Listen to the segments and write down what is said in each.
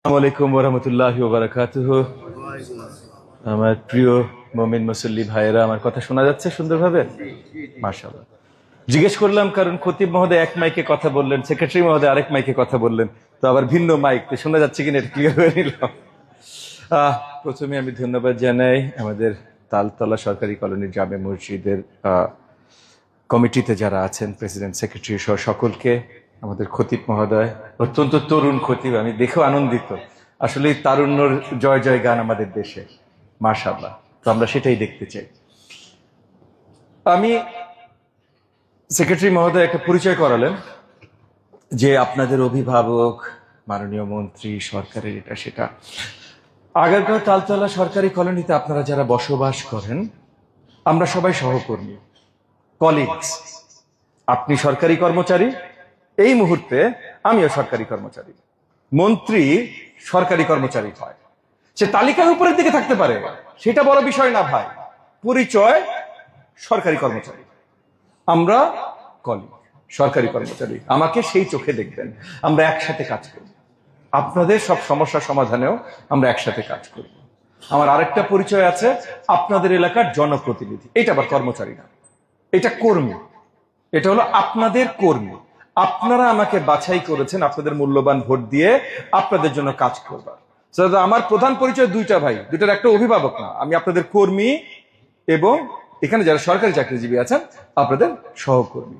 আসসালামু আলাইকুম ওয়া রাহমাতুল্লাহি ওয়া বারাকাতুহু। আমার প্রিয় মুমিন মুসল্লি ভাইয়েরা, আমার কথা শোনা যাচ্ছে সুন্দরভাবে? মাশাআল্লাহ। জিজ্ঞেস করলাম কারণ খতিব মহোদয় এক মাইকে কথা বললেন, সেক্রেটারি মহোদয় আরেক মাইকে কথা বললেন, তো আবার ভিন্ন মাইক, তো শোনা যাচ্ছে কিনা এটা ক্লিয়ার হয়ে নিলাম। আহ প্রথমে আমি ধন্যবাদ জানাই আমাদের তালতলা সরকারি কলোনির জামে মসজিদের কমিটিতে যারা আছেন, প্রেসিডেন্ট, সেক্রেটারি সহ সকলকে। আমাদের খতিব মহোদয় অত্যন্ত তরুণ খতিব, আমি দেখেও আনন্দিত। আসলে তারুণ্যর জয় জয় গান আমাদের দেশে, মাশাআল্লাহ। তো আমরা সেটাই দেখতে চাই। আমি সেক্রেটারি মহোদয় একটা পরিচয় করালেন যে আপনাদের অভিভাবক, মাননীয় মন্ত্রী, সরকারের এটা সেটা। আগারগাঁও তালতলা সরকারি কলোনিতে আপনারা যারা বসবাস করেন, আমরা সবাই সহকর্মী, কলিগস। আপনি সরকারি কর্মচারী, এই মুহূর্তে আমিও সরকারি কর্মচারী। মন্ত্রী সরকারি কর্মচারী হয়, সে তালিকার উপরের দিকে থাকতে পারে, সেটা বড় বিষয় না ভাই। পরিচয় সরকারি কর্মচারী, আমরা কলিগ, সরকারি কর্মচারী। আমাকে সেই চোখে দেখবেন, আমরা একসাথে কাজ করব। আপনাদের সব সমস্যা সমাধানেও আমরা একসাথে কাজ করব। আমার আরেকটা পরিচয় আছে, আপনাদের এলাকার জনপ্রতিনিধি। এটা আবার কর্মচারী না, এটা কর্মী। এটা হলো আপনাদের কর্মী। আপনারা আমাকে বাছাই করেছেন আপনাদের মূল্যবান ভোট দিয়ে আপনাদের জন্য কাজ করবার। আমার প্রধান পরিচয় দুইটা ভাই, দুইটার একটা অভিভাবক না। আমি আপনাদের কর্মী এবং এখানে যারা সরকারি চাকরিজীবী আছেন আপনাদের সহকর্মী।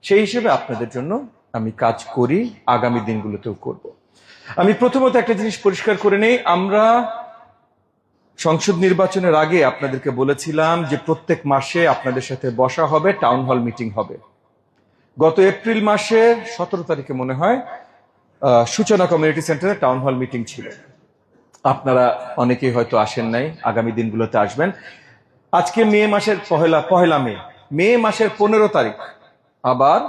সেই হিসেবে আপনাদের জন্য আমি কাজ করি, আগামী দিনগুলোতেও করব। আমি প্রথমত একটা জিনিস পরিষ্কার করে নেই, আমরা সংসদ নির্বাচনের আগে আপনাদেরকে বলেছিলাম যে প্রত্যেক মাসে আপনাদের সাথে বসা হবে, টাউন হল মিটিং হবে। গত এপ্রিল মাসের 17 তারিখে মনে হয় সূচনা কমিউনিটি সেন্টারে টাউন হল মিটিং ছিল। আপনারা অনেকেই হয়তো আসেন নাই, আগামী দিনগুলোতে আসবেন। আজকে মে মাসের পহেলা মে মাসের 15 তারিখ আবার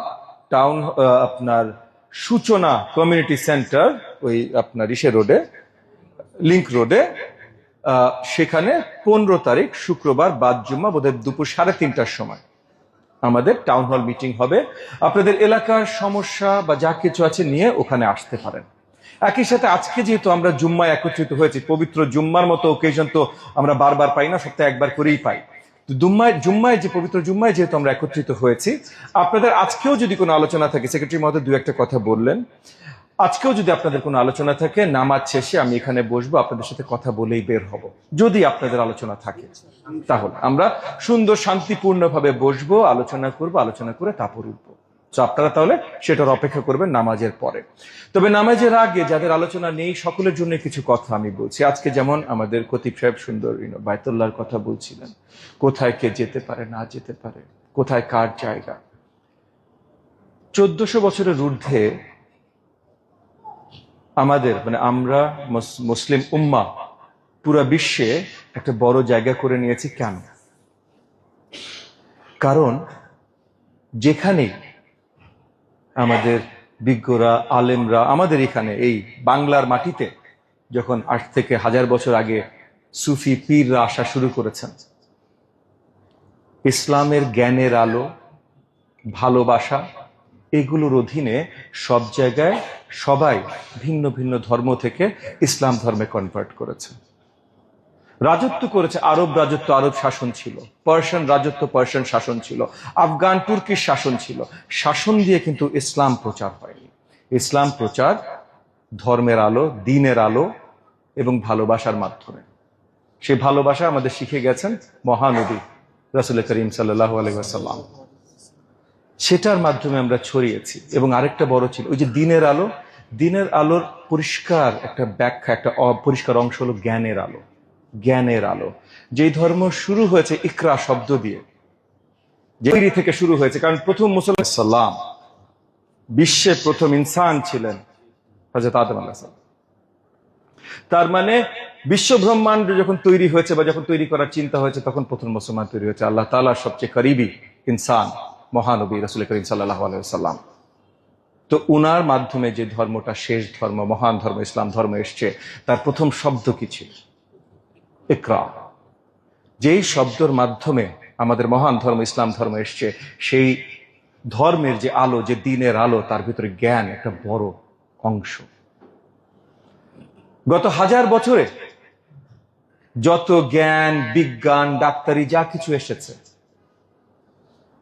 আপনার সূচনা কমিউনিটি সেন্টার, ওই আপনার রোডে, লিংক রোডে, সেখানে 15 তারিখ শুক্রবার বাদ জুম্মা, বোধহয় দুপুর 3:30টার সময় আমাদের টাউন হল মিটিং হবে। আপনাদের এলাকার সমস্যা বা যা কিছু আছে নিয়ে ওখানে আসতে পারেন। একই সাথে আজকে যেহেতু আমরা জুম্মায় একত্রিত হয়েছি, পবিত্র জুম্মার মতো ওকেশন তো আমরা বারবার পাই না, সপ্তাহে একবার করেই পাই। তো জুম্মায় যে পবিত্র জুম্মায় যেহেতু আমরা একত্রিত হয়েছি, আপনাদের আজকেও যদি কোনো আলোচনা থাকে, সেক্রেটারি মহোদয় দু একটা কথা বললেন, আজকেও যদি আপনাদের কোনো আলোচনা থাকে, নামাজ শেষে আমি এখানে বসবো, আপনাদের সাথে কথা বলেই বের হব। যদি আপনাদের আলোচনা থাকে তাহলে আমরা সুন্দর শান্তিপূর্ণভাবে বসবো, আলোচনা করব, আলোচনা করে তারপর উঠবো। তো আপনারা তাহলে সেটার অপেক্ষা করবেন নামাজের পরে। তবে নামাজের আগে যাদের আলোচনা নেই সকলের জন্য কিছু কথা আমি বলছি। আজকে যেমন আমাদের খতিব সাহেব সুন্দর বায়তুল্লাহর কথা বলছিলেন, কোথায় কে যেতে পারে না যেতে পারে, কোথায় কার জায়গা। 1400 বছরের ঊর্ধ্বে আমাদের আমরা মুসলিম উম্মাহ পুরো বিশ্বে একটা বড় জায়গা করে নিয়েছি। কেন? কারণ যেখানে আমাদের বিজ্ঞরা, আলেমরা আমাদের এখানে এই বাংলার মাটিতে যখন আজ থেকে 1000 বছর আগে সুফি পীররা আসা শুরু করেছেন, ইসলামের জ্ঞানের আলো, ভালোবাসা, এগুলোর অধীনে সব জায়গায় সবাই ভিন্ন ভিন্ন ধর্ম থেকে ইসলাম ধর্মে কনভার্ট করেছে। রাজত্ব করেছে, আরব রাজত্ব, আরব শাসন ছিল, পার্সিয়ান রাজত্ব, পার্সিয়ান শাসন ছিল, আফগান তুর্কির শাসন ছিল। শাসন দিয়ে কিন্তু ইসলাম প্রচার হয়নি। ইসলাম প্রচার ধর্মের আলো, দ্বীনের আলো এবং ভালোবাসার মাধ্যমে। সেই ভালোবাসা আমাদের শিখে গেছেন মহানবী রাসূল করিম সাল্লাল্লাহু আলাইহি ওয়াসাল্লাম। সেটার মাধ্যমে আমরা ছড়িয়েছি। এবং আরেকটা বড় ছিল ওই যে দ্বীনের আলো। দ্বীনের আলোর পরিষ্কার একটা ব্যাখ্যা, একটা অপরিষ্কার অংশ হলো জ্ঞানের আলো। জ্ঞানের আলো, যেই ধর্ম শুরু হয়েছে ইকরা শব্দ দিয়ে, যেই থেকে শুরু হয়েছে। কারণ প্রথম মুসলমান সাল্লাম, বিশ্বের প্রথম ইনসান ছিলেন হযরত আদম আলাইহিস সালাম। তার মানে বিশ্ব ব্রহ্মাণ্ড যখন তৈরি হয়েছে বা যখন তৈরি করার চিন্তা হয়েছে, তখন প্রথম মুসলমান তৈরি হয়েছে আল্লাহ তাআলার সবচেয়ে করিবি ইনসান মহানবী রাসূল করিম সাল্লাল্লাহু আলাইহি ওয়াসাল্লাম। তো উনার মাধ্যমে যে ধর্মটা শেষ ধর্ম, মহান ধর্ম ইসলাম ধর্ম এসছে, তার প্রথম শব্দ কি ছিল? ইকরা। যেই শব্দের মাধ্যমে আমাদের মহান ধর্ম ইসলাম ধর্ম এসছে, সেই ধর্মের যে আলো, যে দ্বীনের আলো, তার ভিতরে জ্ঞান একটা বড় অংশ। গত 1000 বছরে যত জ্ঞান, বিজ্ঞান, ডাক্তারি যা কিছু এসেছে,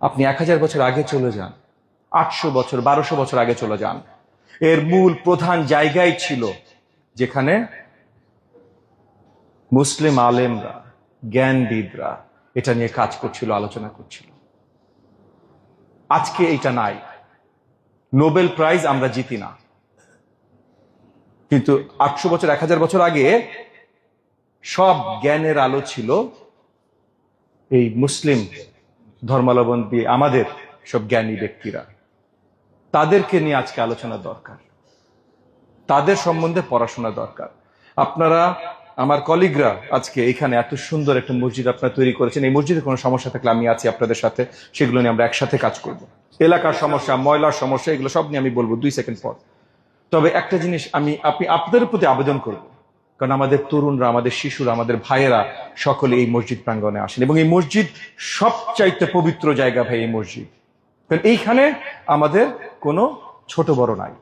আপনি 1000 বছর আগে চলে যান, 800 বছর, 1200 বছর আগে চলে যান, এর মূল প্রধান জায়গায় ছিল যেখানে মুসলিম আলেমরা, জ্ঞানবিদরা এটা নিয়ে কাজ করছিল, আলোচনা করছিল। আজকে এটা নাই। নোবেল প্রাইজ আমরা জিতি না, কিন্তু 800 বছর, 1000 বছর আগে সব জ্ঞানের আলো ছিল এই মুসলিম ধর্মাবলম্বী আমাদের সব জ্ঞানী ব্যক্তিরা। তাদেরকে নিয়ে আজকে আলোচনা দরকার, তাদের সম্বন্ধে পড়াশোনা দরকার। আপনারা, আমার কলিগরা আজকে এখানে এত সুন্দর একটা মসজিদ আপনারা তৈরি করেছেন। এই মসজিদে কোনো সমস্যা থাকলে আমি আছি আপনাদের সাথে, সেগুলো নিয়ে আমরা একসাথে কাজ করব। এলাকার সমস্যা, ময়লার সমস্যা, এগুলো সব নিয়ে আমি বলবো 2 সেকেন্ড পর। তবে একটা জিনিস আপনি আপনাদের প্রতি আবেদন করব, কারণ আমাদের তরুণরা, আমাদের শিশুরা, আমাদের ভাইয়েরা সকলে এই মসজিদ প্রাঙ্গণে আসেন, এবং এই মসজিদ সবচাইতে পবিত্র জায়গা ভাই, এই মসজিদ। কারণ এইখানে আমাদের কোনো ছোট বড় নাই,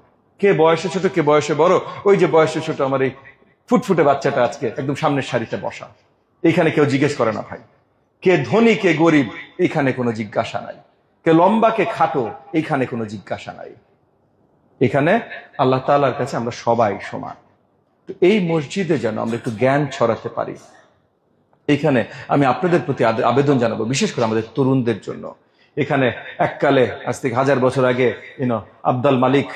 কে বয়সে ছোট কে বয়সে বড়। ওই যে বয়সে ছোট আমার এই ফুটফুটে বাচ্চাটা আজকে একদম সামনের সারিতে বসা, এইখানে কেউ জিজ্ঞেস করে না ভাই। কে ধনী কে গরিব এইখানে কোনো জিজ্ঞাসা নাই, কে লম্বা কে খাটো এইখানে কোনো জিজ্ঞাসা নাই। এখানে আল্লাহ তাআলার কাছে আমরা সবাই সমান। তো এই মসজিদে যেন আমরা একটু জ্ঞান ছড়াতে পারি, এখানে আমি আপনাদের প্রতি আবেদন জানাবো, বিশেষ করে আমাদের তরুণদের জন্য। এখানে এককালে আজ থেকে 1000 বছর আগে আব্দুল মালিক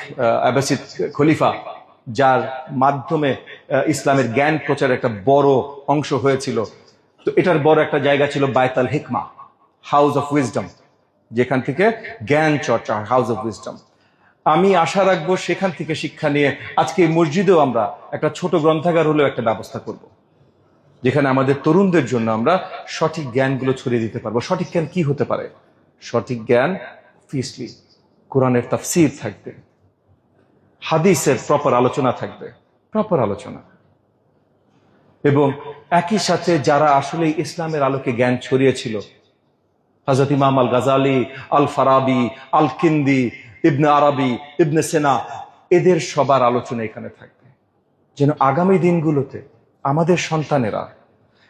আব্বাসিদ খলিফা, যার মাধ্যমে ইসলামের জ্ঞান প্রচার একটা বড় অংশ হয়েছিল, তো এটার বড় একটা জায়গা ছিল বায়তুল হিকমা, হাউস অফ উইজডম, যেখান থেকে জ্ঞান চর্চা, হাউস অফ উইজডম। আমি আশা রাখবো সেখান থেকে শিক্ষা নিয়ে আজকে এই মসজিদেও আমরা একটা ছোট গ্রন্থাগার হলেও একটা ব্যবস্থা করব, যেখানে আমাদের তরুণদের জন্য আমরা সঠিক জ্ঞানগুলো ছড়িয়ে দিতে পারবো। সঠিক জ্ঞান কি হতে পারে? সঠিক জ্ঞান অবভিয়াসলি কোরআনের তাফসীর থাকবে, হাদিসের প্রপার আলোচনা থাকবে, প্রপার আলোচনা, এবং একই সাথে যারা আসলে ইসলামের আলোকে জ্ঞান ছড়িয়েছিল, হযরত ইমাম আল গাজালি, আল ফারাবি, আল কিন্দি, ইবনে আরবি, ইবনে সিনা, এদের সবার আলোচনা এখানে থাকবে, যেন আগামী দিনগুলোতে আমাদের সন্তানেরা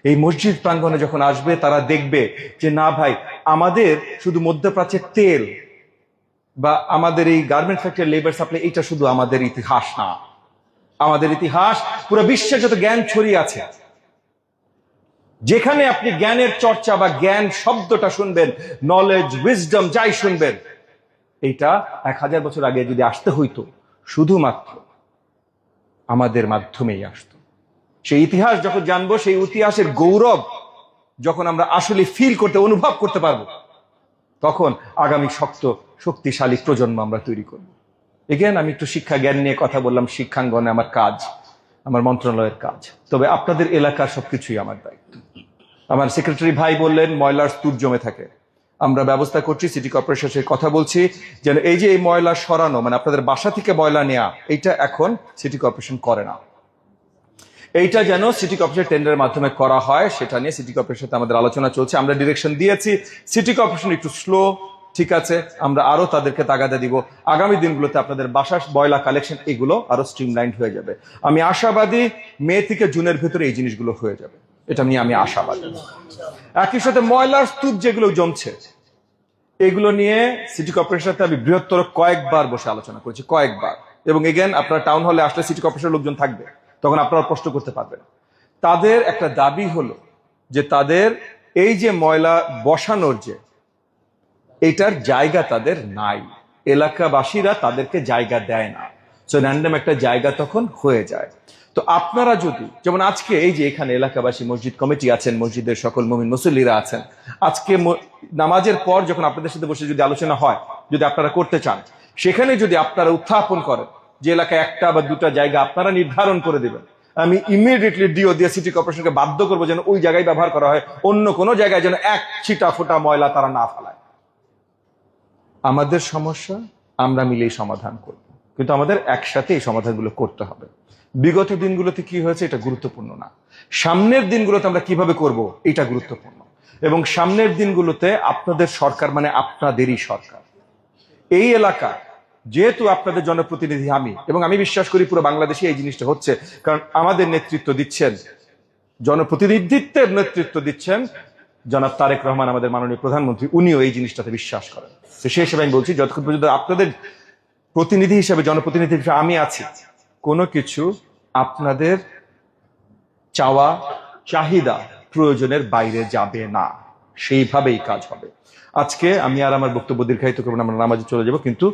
এই মসজিদ প্রাঙ্গণে যখন আসবে তারা দেখবে যে না ভাই, আমাদের শুধু মধ্যপ্রাচ্যের তেল বা আমাদের এই গার্মেন্ট ফ্যাক্টরি, লেবার সাপ্লাই, এটা শুধু আমাদের ইতিহাস না। আমাদের ইতিহাস পুরো বিশ্বে যত জ্ঞান ছড়িয়ে আছে, যেখানে আপনি জ্ঞানের চর্চা বা জ্ঞান শব্দটা শুনবেন, নলেজ, উইজডম যাই শুনবেন, এইটা 1000 বছর আগে যদি আসতে হইতো, শুধুমাত্র আমাদের মাধ্যমেই আসতো। সেই ইতিহাস যখন জানবো, সেই ইতিহাসের গৌরব যখন আমরা আসলে ফিল করতে, অনুভব করতে পারবো, তখন আগামী শক্তিশালী প্রজন্ম আমরা তৈরি করবো। এগেন আমি একটু শিক্ষা জ্ঞান নিয়ে কথা বললাম, শিক্ষাঙ্গনে আমার কাজ, আমার মন্ত্রণালয়ের কাজ, তবে আপনাদের এলাকার সবকিছুই আমার দায়িত্ব। আমার সেক্রেটারি ভাই বললেন ময়লার স্তূপ জমে থাকে, আমরা ব্যবস্থা করছি, সিটি কর্পোরেশনের সাথে কথা বলছি, যেন এই যে এই ময়লা সরানো, মানে আপনাদের বাসা থেকে ময়লা নেওয়া, এইটা এখন সিটি কর্পোরেশন করে না, এইটা যেন সিটি কর্পোরেশন টেন্ডারের মাধ্যমে করা হয়, সেটা নিয়ে সিটি কর্পোরেশনের সাথে আমাদের আলোচনা চলছে। আমরা ডিরেকশন দিয়েছি, সিটি কর্পোরেশন একটু স্লো, ঠিক আছে, আমরা আরো তাদেরকে তাগাদা দিব। আগামী দিনগুলোতে আপনাদের বাসার ময়লা কালেকশন এগুলো আরো স্ট্রিমলাইন্ড হয়ে যাবে। আমি আশাবাদী মে থেকে জুনের ভিতরে এই জিনিসগুলো হয়ে যাবে, এটা নিয়ে আমি আশাবাদী। একই সাথে ময়লার স্তূপ যেগুলো জমছে, এগুলো নিয়ে সিটি কর্পোরেশনের সাথে আমি বৃহত্তর কয়েকবার বসে আলোচনা করেছি, কয়েকবার। এবং এগেন আপনারা টাউন হলে আসলে সিটি কর্পোরেশনের লোকজন থাকবে, তখন আপনারা প্রশ্ন করতে পারবেন। তাদের একটা দাবি হলো যে তাদের এই যে ময়লা বসানোর যে এটার জায়গা তাদের নাই, এলাকাবাসীরা তাদেরকে জায়গা দেয় না, সো র্যান্ডম একটা জায়গা তখন হয়ে যায়। তো আপনারা যদি, যেমন আজকে এই যে এখানে এলাকাবাসী, মসজিদ কমিটি আছেন, মসজিদের সকল মুমিন মুসল্লিরা আছেন, আজকে নামাজের পর যখন আপনাদের সাথে বসে যদি আলোচনা হয়, যদি আপনারা করতে চান, সেখানে যদি আপনারা উত্থাপন করেন যে এলাকায় একটা বা দুটা জায়গা আপনারা নির্ধারণ করে দিবেন, আমি ইমিডিয়েটলি ডিও দিয়ে সিটি কর্পোরেশনকে বাধ্য করবো যেন ওই জায়গায় ব্যবহার করা হয়, অন্য কোনো জায়গায় যেন এক ছিটা ফোটা ময়লা তারা না ফেলায়। আমাদের সমস্যা আমরা মিলেই সমাধান করব, কিন্তু আমাদের একসাথে এই সমাধানগুলো করতে হবে। বিগত দিনগুলোতে কি হয়েছে এটা গুরুত্বপূর্ণ না, সামনের দিনগুলোতে আমরা কিভাবে করব এটা গুরুত্বপূর্ণ। এবং সামনের দিনগুলোতে আপনাদের সরকার মানে আপনাদেরই সরকার, এই এলাকা যেহেতু আপনাদের জনপ্রতিনিধি আমি, এবং আমি বিশ্বাস করি পুরো বাংলাদেশে এই জিনিসটা হচ্ছে, কারণ আমাদের নেতৃত্ব দিচ্ছেন, জনপ্রতিনিধিত্বের নেতৃত্ব দিচ্ছেন জনাব তারেক রহমান, আমাদের মাননীয় প্রধানমন্ত্রী, উনিও এই জিনিসটাতে বিশ্বাস করেন। তো সেই হিসেবে আমি বলছি, যতক্ষণ পর্যন্ত আপনাদের প্রতিনিধি হিসেবে, জনপ্রতিনিধি হিসেবে আমি আছি, কোনো কিছু আপনাদের চাওয়া, চাহিদা, প্রয়োজনের বাইরে যাবে না, সেইভাবেই কাজ হবে। আজকে আমি আর আমার বক্তব্য দীর্ঘায়িত করবো না, আমরা নামাজে চলে যাব, কিন্তু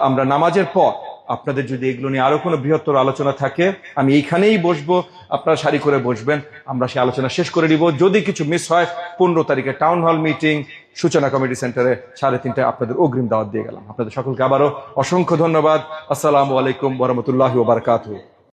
আমরা নামাজের পর আপনাদের যদি এগুলো নিয়ে আরো কোনো বৃহত্তর আলোচনা থাকে, আমি এইখানেই বসবো, আপনারা সারি করে বসবেন, আমরা সেই আলোচনা শেষ করে দিব। যদি কিছু মিস হয়, 15 তারিখে টাউন হল মিটিং সূচনা কমিটি সেন্টারে 3:30টায় আপনাদের অগ্রিম দাওয়াত দিয়ে গেলাম। আপনাদের সকলকে আবারও অসংখ্য ধন্যবাদ। আসসালামু আলাইকুম ওয়া রাহমাতুল্লাহি ওয়া বারাকাতুহু।